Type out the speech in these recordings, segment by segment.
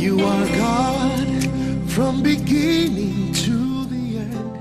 You are God from beginning to the end.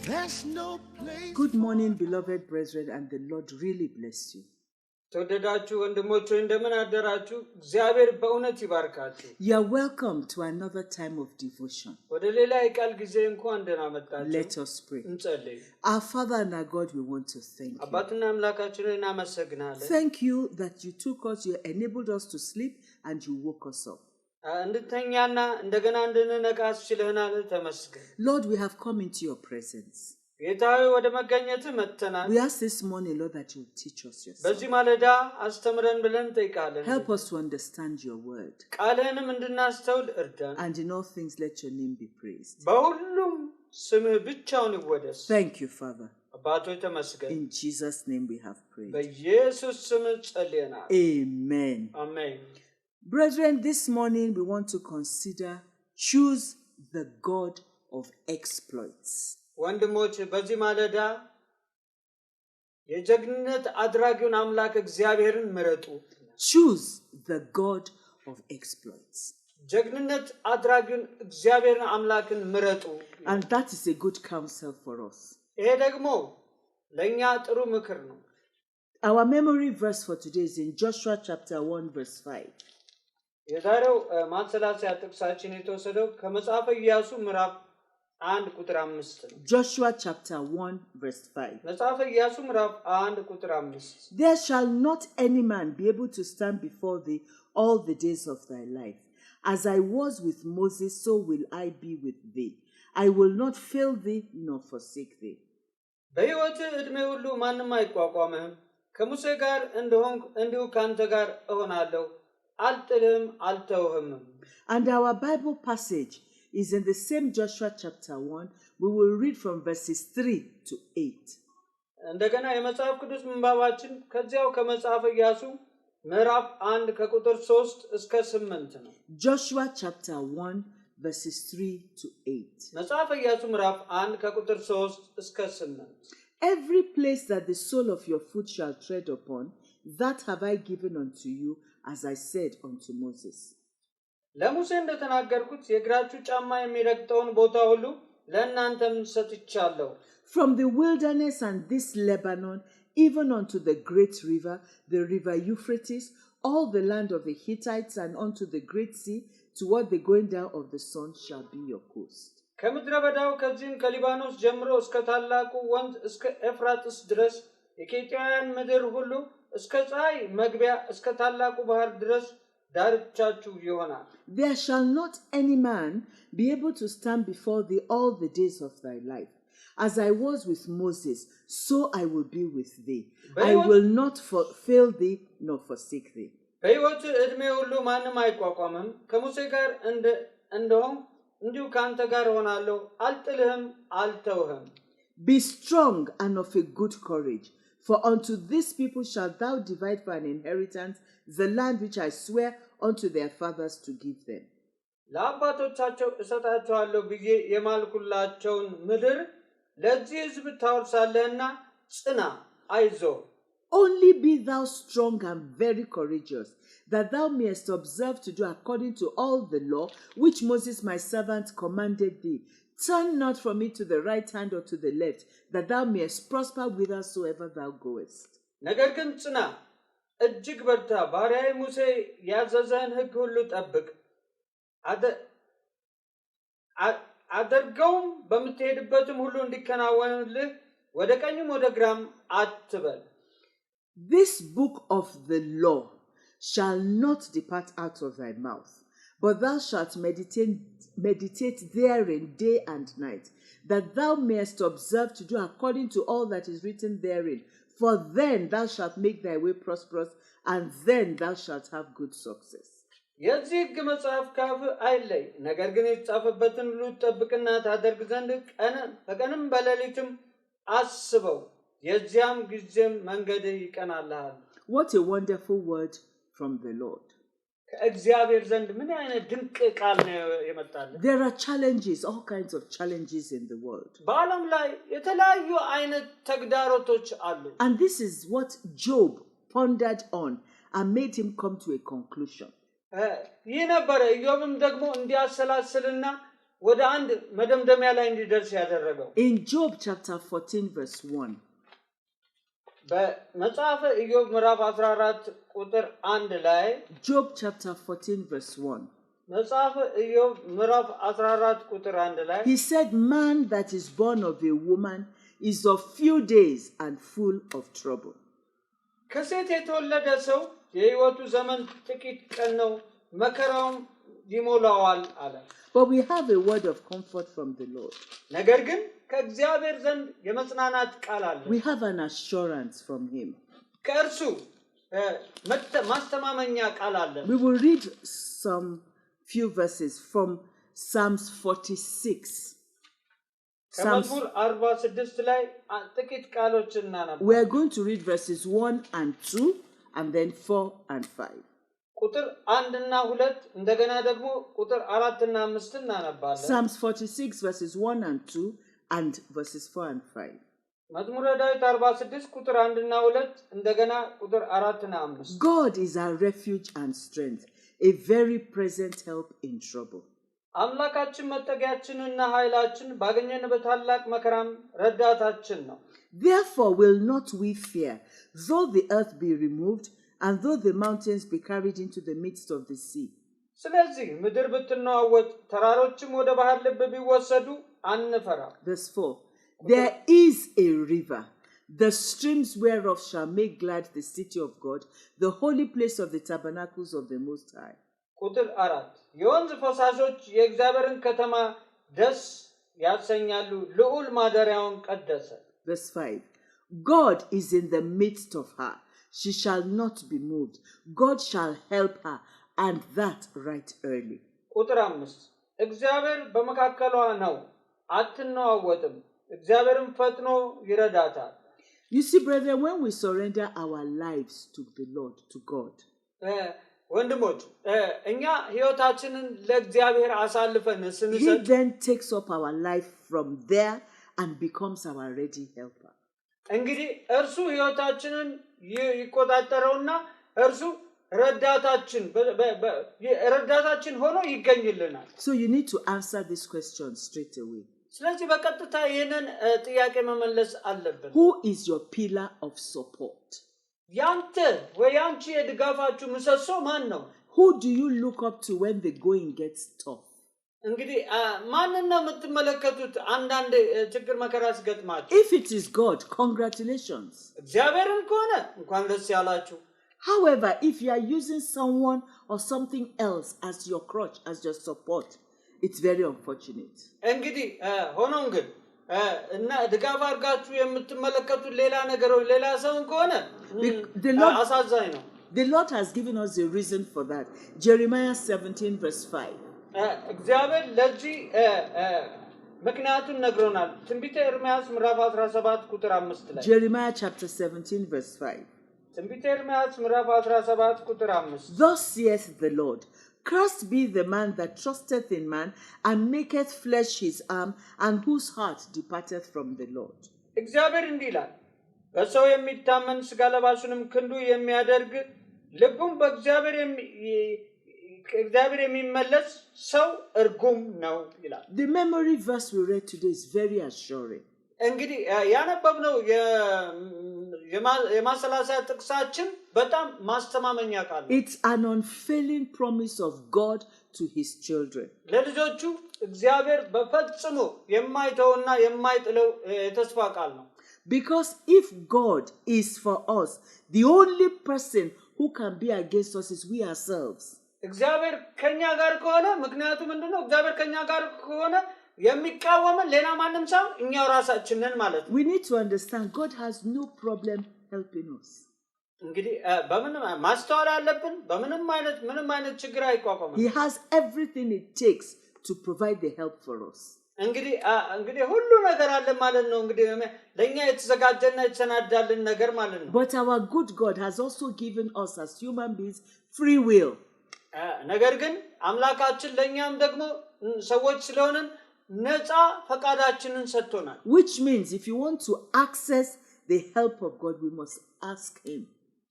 There's no place. Good morning, beloved brethren, and the Lord really bless you. ተወደዳችሁ ወንድሞች እንደምን አደራችሁ? እግዚአብሔር በእውነት ይባርካችሁ። You are welcome to another time of devotion. ወደ ሌላ የቃል ጊዜ እንኳን ደህና መጣችሁ። Let us pray. እንጸልይ። Our Father and our God, we want to thank you. አባትና አምላካችንን እናመሰግናለን። Thank you that you took us, you enabled us to sleep, and you woke us up. እንድተኛና እንደገና እንድንነቃ አስችለህናል። ተመስገን። Lord, we have come into your presence. ጌታዬ ወደ መገኘትህ መጥተናል። We ask this morning, Lord, that you will teach us yourself. በዚህ ማለዳ አስተምረን ብለን እንጠይቃለን። Help us to understand your word. ቃልህንም እንድናስተውል እርዳን። And in all things, let your name be praised. በሁሉም ስምህ ብቻውን ይወደስ። Thank you, Father. አባቶች ተመስገን። In Jesus' name we have prayed. በኢየሱስ ስም ጸልየናል። Amen. አሜን። Brethren, this morning we want to consider choose the God of exploits. ወንድሞች በዚህ ማለዳ የጀግንነት አድራጊውን አምላክ እግዚአብሔርን ምረጡ። Choose the God of exploits. ጀግንነት አድራጊውን እግዚአብሔርን አምላክን ምረጡ። And that is a good counsel for us. ይሄ ደግሞ ለኛ ጥሩ ምክር ነው። Our memory verse for today is in Joshua chapter 1 verse 5. የዛሬው ማንሰላሰያ ጥቅሳችን የተወሰደው ከመጽሐፈ ኢያሱ ምዕራፍ 1 ቁጥር 5 ነው። Joshua chapter 1 verse 5. መጽሐፈ ኢያሱ ምዕራፍ 1 ቁጥር 5 There shall not any man be able to stand before thee all the days of thy life. As I was with Moses, so will I be with thee. I will not fail thee nor forsake thee. በሕይወትህ ዕድሜ ሁሉ ማንም አይቋቋምህም። ከሙሴ ጋር እንደሆንኩ እንዲሁ ካንተ ጋር እሆናለሁ። አልጥልህም አልተውህም። And our Bible passage is in the same Joshua chapter 1. We will read from verses 3 to 8. እንደገና የመጽሐፍ ቅዱስ ምንባባችን ከዚያው ከመጽሐፈ ኢያሱ ምዕራፍ 1 ከቁጥር 3 እስከ 8 ነው። Joshua chapter 1 verses 3 to 8. መጽሐፈ ኢያሱ ምዕራፍ 1 ከቁጥር 3 እስከ 8 Every place that the sole of your foot shall tread upon, that have I given unto you, as I said unto Moses. ለሙሴ እንደተናገርኩት የእግራችሁ ጫማ የሚረግጠውን ቦታ ሁሉ ለእናንተም ሰጥቻለሁ። From the wilderness and this Lebanon, even unto the great river, the river Euphrates, all the land of the Hittites, and unto the great sea, toward the going down of the sun, shall be your coast. ከምድረ በዳው ከዚህም ከሊባኖስ ጀምሮ እስከ ታላቁ ወንዝ እስከ ኤፍራጥስ ድረስ የኬጢያውያን ምድር ሁሉ እስከ ፀሐይ መግቢያ እስከ ታላቁ ባህር ድረስ ዳርቻችሁ ይሆናል። There shall not any man be able to stand before thee all the days of thy life. As I was with Moses, so I will be with thee. I will not fail thee nor forsake thee. በሕይወት ዕድሜ ሁሉ ማንም አይቋቋምም። ከሙሴ ጋር እንደሆንኩ እንዲሁ ካንተ ጋር እሆናለሁ። አልጥልህም አልተውህም። Be strong and of a good courage, for unto this people shalt thou divide for an inheritance the land which I swear unto their fathers to give them. ለአባቶቻቸው እሰጣቸዋለሁ ብዬ የማልኩላቸውን ምድር ለዚህ ሕዝብ ታወርሳለህና ጽና፣ አይዞህ። Only be thou strong and very courageous, that thou mayest observe to do according to all the law which Moses my servant commanded thee. Turn not from it to the right hand or to the left, that thou mayest prosper whithersoever thou goest. ነገር ግን ጽና፣ እጅግ በርታ፣ ባሪያዬ ሙሴ ያዘዘህን ሕግ ሁሉ ጠብቅ፣ አድርገውም በምትሄድበትም ሁሉ እንዲከናወንልህ ወደ ቀኝም ወደ ግራም አትበል። This book of the law shall not depart out of thy mouth, but thou shalt meditate therein day and night, that thou mayest observe to do according to all that is written therein. For then thou shalt make thy way prosperous, and then thou shalt have good success. የዚህ ሕግ መጽሐፍ ካፍህ አይለይ፣ ነገር ግን የተጻፈበትን ሁሉ ትጠብቅና ታደርግ ዘንድ በቀንም በሌሊትም አስበው፣ የዚያም ጊዜም መንገድህ ይቀናልሃል። What a wonderful word from the Lord. ከእግዚአብሔር ዘንድ ምን አይነት ድንቅ ቃል ነው የመጣልን? There are challenges, all kinds of challenges in the world. በዓለም ላይ የተለያዩ አይነት ተግዳሮቶች አሉ። And this is what Job pondered on and made him come to a conclusion. ይህ ነበረ ኢዮብም ደግሞ እንዲያሰላስልና ወደ አንድ መደምደሚያ ላይ እንዲደርስ ያደረገው። In Job chapter 14 verse 1. በመጽሐፈ ኢዮብ ምዕራፍ 14 ቁጥር 1 ላይ Job chapter 14 verse 1. መጽሐፈ ኢዮብ ምዕራፍ 14 ቁጥር 1 ላይ He said, man that is born of a woman is of few days and full of trouble. ከሴት የተወለደ ሰው የሕይወቱ ዘመን ጥቂት ቀን ነው መከራውም ይሞላዋል አለ። But we have a word of comfort from the Lord. ነገር ግን ከእግዚአብሔር ዘንድ የመጽናናት ቃል አለ። We have an assurance from him. ከእርሱ ማስተማመኛ ቃል አለ። We will read some few verses from Psalms 46. ከመዝሙር 46 ላይ ጥቂት ቃሎችን እናነባለን። We are going to read verses 1 and 2 and then 4 and 5. ቁጥር 1 እና 2 እንደገና ደግሞ ቁጥር 4 እና 5 እናነባለን። Psalms 46 verses 1 and 2 and verses 4 and 5. መዝሙረ ዳዊት 46 ቁጥር 1 እና 2 እንደገና ቁጥር 4 እና 5 God is our refuge and strength, a very present help in trouble. አምላካችን መጠጊያችንና ኃይላችን ባገኘንበት ታላቅ መከራም ረዳታችን ነው። Therefore will not we fear, though the earth be removed, and though the mountains be carried into the midst of the sea. ስለዚህ ምድር ብትነዋወጥ ተራሮችም ወደ ባህር ልብ ቢወሰዱ አንፈራ። Verse 4. There is a river, the streams whereof shall make glad the city of God, the holy place of the tabernacles of the Most High. ቁጥር 4 የወንዝ ፈሳሾች የእግዚአብሔርን ከተማ ደስ ያሰኛሉ፣ ልዑል ማደሪያውን ቀደሰ። Verse 5. God is in the midst of her, she shall not be moved. God shall help her, and that right early. ቁጥር 5 እግዚአብሔር በመካከሏ ነው፣ አትነዋወጥም፣ እግዚአብሔርም ፈጥኖ ይረዳታል። You see, brethren, when we surrender our lives to the Lord, to God, ወንድሞች እኛ ሕይወታችንን ለእግዚአብሔር አሳልፈን He ስንሰጥ then takes up our life from there and becomes our ready helper. እንግዲህ እርሱ ሕይወታችንን ይቆጣጠረውና እርሱ ረዳታችን ሆኖ ይገኝልናል። So you need to answer this question straight away. ስለዚህ በቀጥታ ይሄንን ጥያቄ መመለስ አለብን። Who is your pillar of support? ያንተ ወይ ያንቺ የድጋፋችሁ ምሰሶ ማን ነው? Who do you look up to when the going gets tough? እንግዲህ ማንን ነው የምትመለከቱት አንዳንድ ችግር መከራ ሲገጥማችሁ? If it is God, congratulations. እግዚአብሔርን ከሆነ እንኳን ደስ ያላችሁ። However, if you are using someone or something else as your crutch, as your support, it's very unfortunate. እንግዲህ ሆኖም ግን እና ድጋፍ አድርጋችሁ የምትመለከቱት ሌላ ነገር ወይ ሌላ ሰው ከሆነ አሳዛኝ ነው። The Lord has given us a reason for that. Jeremiah 17 verse 5. እግዚአብሔር ለዚህ ምክንያቱን ነግሮናል። ትንቢተ ኤርምያስ ምዕራፍ 17 ቁጥር 5 ላይ Jeremiah chapter 17 verse 5. ትንቢተ ኤርምያስ ምዕራፍ 17 ቁጥር 5 Thus saith the Lord, cursed be the man that trusteth in man and maketh flesh his arm, and whose heart departeth from the Lord. እግዚአብሔር እንዲህ ይላል፣ በሰው የሚታመን ሥጋ ለባሹንም ክንዱ የሚያደርግ ልቡም በእግዚአብሔር የሚመለስ ሰው እርጉም ነው ይላል። The memory verse we read today is very assuring. እንግዲህ ያነበብነው የማሰላሰያ ጥቅሳችን በጣም ማስተማመኛ ቃል ነው። It's an unfailing promise of God to his children. ለልጆቹ እግዚአብሔር በፈጽሞ የማይተውና የማይጥለው የተስፋ ቃል ነው። Because if God is for us, the only person who can be against us is we ourselves. እግዚአብሔር ከኛ ጋር ከሆነ ምክንያቱ ምንድነው? እግዚአብሔር ከኛ ጋር ከሆነ የሚቃወመን ሌላ ማንም ሰው እኛው ራሳችን ነን ማለት ነው። We need to understand God has no problem helping us. እንግዲህ በምንም ማስተዋል አለብን። ምንም አይነት ችግር አይቋቋምም። He has everything it takes to provide the help for us. እንግዲህ ሁሉ ነገር አለ ማለት ነው። እንግዲህ ለኛ የተዘጋጀና የተሰናዳልን ነገር ማለት ነው። But our good God has also given us as human beings free will. ነገር ግን አምላካችን ለኛም ደግሞ ሰዎች ስለሆነን ነፃ ፈቃዳችንን ሰጥቶናል። Which means if you want to access the help of God, we must ask him.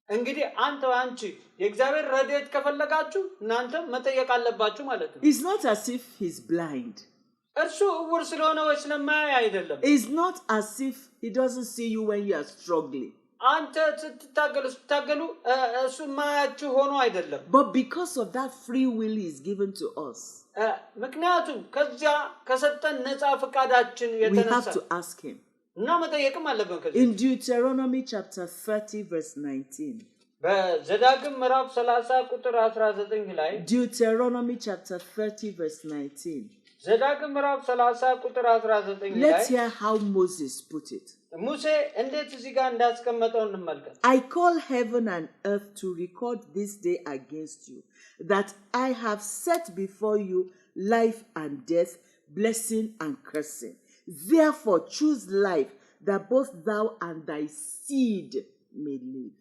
እንግዲህ አንቺ የእግዚአብሔር ረድኤት ከፈለጋችሁ እናንተ መጠየቅ አለባችሁ ማለት ነው። It's not as if he's blind. እርሱ እውር ስለሆነ ወይ ስለማያይ አይደለም። It's not as if he doesn't see you when you are struggling. አንተ ስትታገሉ እሱ ማያችሁ ሆኖ አይደለም። But because of that free will he is given to us, ምክንያቱም ከዚያ ከሰጠን ነፃ ፈቃዳችን we have የተነሳ to ask him. እና መጠየቅም አለብን። ከዚህ In Deuteronomy chapter 30 verse 19. በዘዳግም ምዕራፍ 30 ቁጥር 19 ላይ Deuteronomy chapter 30 verse 19. ዘዳግም ምዕራፍ 30 ቁጥር 19 ላይ Let's hear how Moses put it. ሙሴ እንዴት እዚህ ጋር እንዳስቀመጠው እንመልከት። I call heaven and earth to record this day against you, that I have set before you life and death, blessing and cursing. Therefore choose life, that both thou and thy seed may live.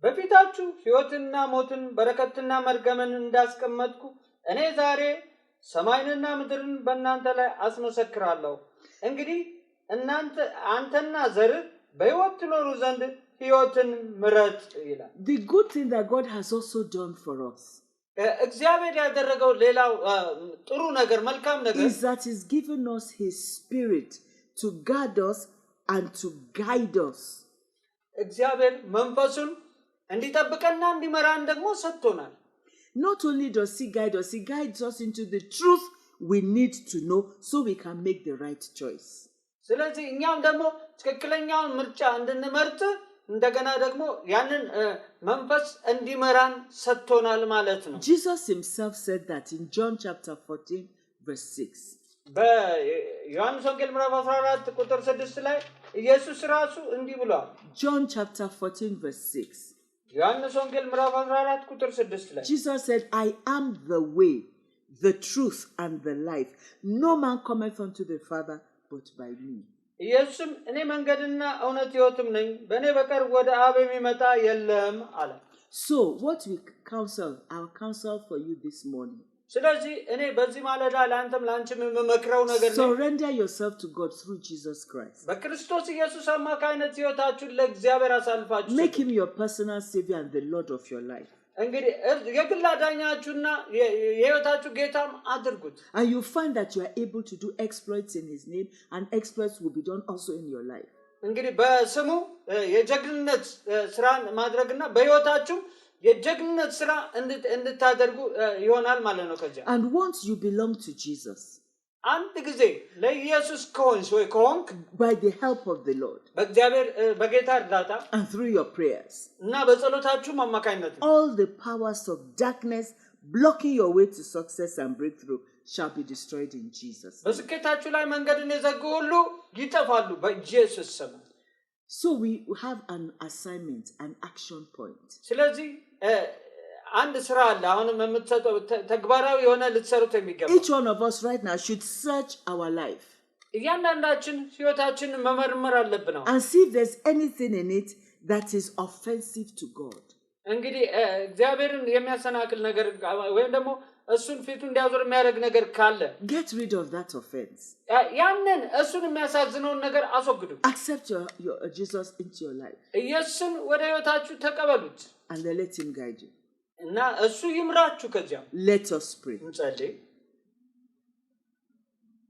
በፊታችሁ ሕይወትና ሞትን በረከትና መርገምን እንዳስቀመጥኩ እኔ ዛሬ ሰማይንና ምድርን በእናንተ ላይ አስመሰክራለሁ። እንግዲህ አንተና ዘርህ በሕይወት ትኖሩ ዘንድ ሕይወትን ምረጥ ይላል። The good thing that God has also done for us እግዚአብሔር ያደረገው ሌላው ጥሩ ነገር መልካም ነገር is that he's given us his spirit to guard us and to guide us. እግዚአብሔር መንፈሱን እንዲጠብቀና እንዲመራን ደግሞ ሰጥቶናል። Not only does he guide us, he guides us into the truth we need to know so we can make the right choice. ስለዚህ እኛም ደግሞ ትክክለኛውን ምርጫ እንድንመርጥ እንደገና ደግሞ ያንን መንፈስ እንዲመራን ሰጥቶናል ማለት ነው። Jesus himself said that in John chapter 14 verse 6. በዮሐንስ ወንጌል ምዕራፍ 14 ቁጥር 6 ላይ ኢየሱስ ራሱ እንዲህ ብሏል። John chapter 14 verse 6. ዮሐንስ ወንጌል ምዕራፍ 14 ቁጥር 6 ላይ Jesus said, I am the way, the truth and the life. No man cometh unto the Father but by me. ኢየሱስም እኔ መንገድና እውነት ሕይወትም ነኝ፣ በእኔ በቀር ወደ አብ የሚመጣ የለም አለ። So what we counsel, our counsel for you this morning, ስለዚህ እኔ በዚህ ማለዳ ለአንተም ለአንቺም የምመክረው ነገር ነው። surrender yourself to God through Jesus Christ. በክርስቶስ ኢየሱስ አማካይነት ሕይወታችሁን ለእግዚአብሔር አሳልፋችሁ Make him your personal savior and the Lord of your life. እንግዲህ የግል አዳኛችሁና የሕይወታችሁ ጌታም አድርጉት። And you find that you are able to do exploits in his name, and exploits will be done also in your life. እንግዲህ በስሙ የጀግንነት ስራን ማድረግና በሕይወታችሁ የጀግንነት ስራ እንድታደርጉ ይሆናል ማለት ነው። ከዚያ And once you belong to Jesus, አንድ ጊዜ ለኢየሱስ ከሆንክ by the help of the Lord በጌታ እርዳታ and through your prayers, እና በጸሎታችሁም አማካኝነት all the powers of darkness blocking your way to success and breakthrough shall be destroyed in Jesus. በስኬታችሁ ላይ መንገድን የዘጉ ሁሉ ይጠፋሉ በኢየሱስ ስም። So we have an assignment, an action point. ስለዚህ አንድ ስራ አለ አሁንም የምትሰጠው ተግባራዊ የሆነ ልትሰሩት የሚገባ። Each one of us right now should search our life እያንዳንዳችን ሕይወታችንን መመርመር አለብን and see if there's anything in it that is offensive to God. እንግዲህ እግዚአብሔርን የሚያሰናክል ነገር ወይም ደግሞ እሱን ፊቱ እንዲያዞር የሚያደርግ ነገር ካለ Get rid of that offense. ያንን እሱን የሚያሳዝነውን ነገር አስወግዱ። Accept your Jesus into your life ኢየሱስን ወደ ሕይወታችሁ ተቀበሉት and then let him guide you. እና እሱ ይምራችሁ። ከዚያ Let us pray. እንጸልይ።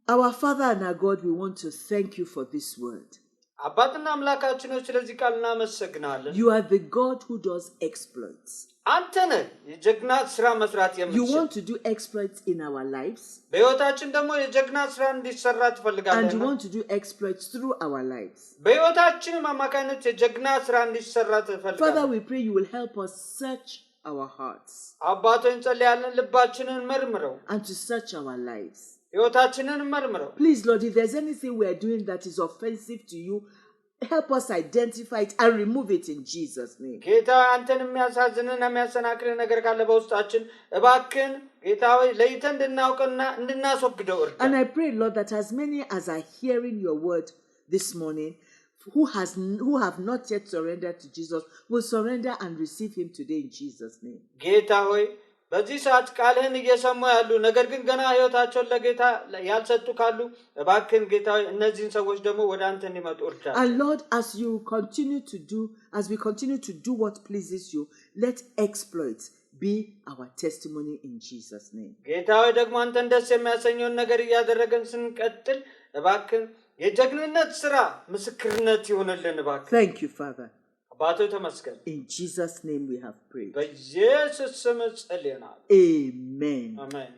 Our Father and our God, we want to thank you for this word. አባትና አምላካችን ሆይ ስለዚህ ቃል እናመሰግናለን። You are the God who does exploits. አንተ ነህ የጀግና ስራ መስራት You የምትችል። want to do exploits in our lives, በሕይወታችን ደግሞ የጀግና ስራ እንዲሰራ and you ትፈልጋለህ። want to do exploits through our lives. በሕይወታችንም አማካኝነት የጀግና ስራ እንዲሰራ Father, ትፈልጋለህ። we pray you will help us search our hearts አባቶ እንጸልያለን፣ ልባችንን መርምረው፣ and to search our lives. ሕይወታችንን መርምረው። Please, Lord, if there's anything we are doing that is offensive to you, help us identify it and remove it in Jesus' name. ጌታ አንተን የሚያሳዝንና የሚያሰናክል ነገር ካለ በውስጣችን እባክህን ጌታ ሆይ ለይተን እንድናውቅና እንድናስወግደው እርዳን። And I pray, Lord, that as many as are hearing your word this morning, who have not yet surrendered to Jesus, will surrender and receive him today in Jesus' name. ጌታ ሆይ በዚህ ሰዓት ቃልህን እየሰሙ ያሉ ነገር ግን ገና ህይወታቸውን ለጌታ ያልሰጡ ካሉ እባክህን ጌታ እነዚህን ሰዎች ደግሞ ወደ አንተ እንዲመጡ እርዳቸው። And Lord, as we continue to do what pleases you, let exploits be our testimony in Jesus' name. ጌታ ሆይ ደግሞ አንተን ደስ የሚያሰኘውን ነገር እያደረገን ስንቀጥል እባክህን የጀግንነት ስራ ምስክርነት ይሆንልን እባክህ። Thank you, Father. አባቶ ተመስገን። In Jesus' name we have prayed. በኢየሱስ ስም ጸልየናል። Amen. አሜን።